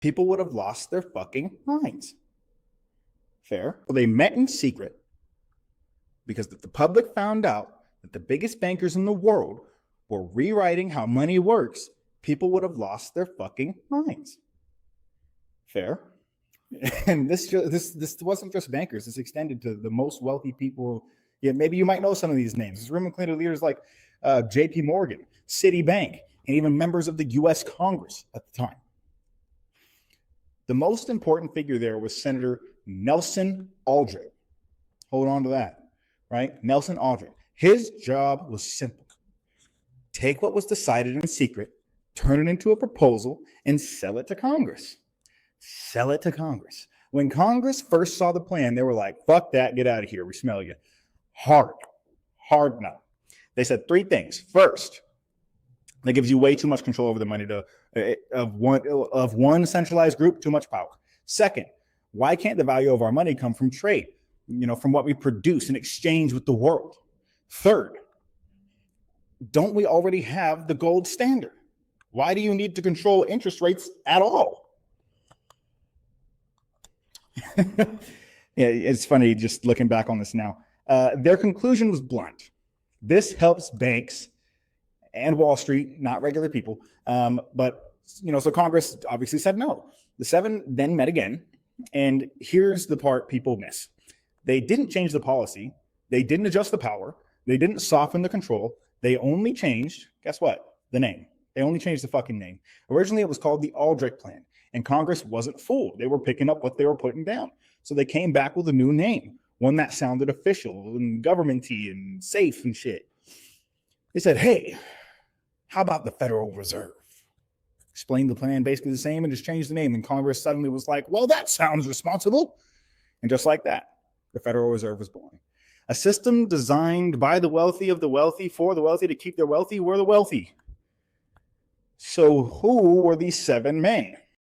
people would have lost their fucking minds. Fair? Well, they met in secret because if the public found out that the biggest bankers in the world were rewriting how money works, people would have lost their fucking minds. Fair? And this wasn't just bankers. This extended to the most wealthy people. Yeah, maybe you might know some of these names. This room included leaders like J.P. Morgan, Citibank, and even members of the U.S. Congress at the time. The most important figure there was Senator Nelson Aldrich. Hold on to that, right? Nelson Aldrich. His job was simple. Take what was decided in secret, turn it into a proposal, and sell it to Congress. Sell it to Congress. When Congress first saw the plan, they were like, fuck that, get out of here, we smell you. Hard no. They said three things. First, that gives you way too much control over the money of one centralized group, too much power. Second, why can't the value of our money come from trade? From what we produce in exchange with the world. Third, don't we already have the gold standard? Why do you need to control interest rates at all? Yeah, it's funny just looking back on this now. Their conclusion was blunt. This helps banks and Wall Street, not regular people. So Congress obviously said no. The seven then met again. And here's the part people miss. They didn't change the policy. They didn't adjust the power. They didn't soften the control. They only changed, guess what? The name. They only changed the fucking name. Originally, it was called the Aldrich Plan. And Congress wasn't fooled. They were picking up what they were putting down. So they came back with a new name, one that sounded official and government-y and safe and shit. They said, hey, how about the Federal Reserve? Explained the plan basically the same and just changed the name. And Congress suddenly was like, well, that sounds responsible. And just like that, the Federal Reserve was born. A system designed by the wealthy, of the wealthy, for the wealthy, to keep their wealthy, were the wealthy. So who were these seven men?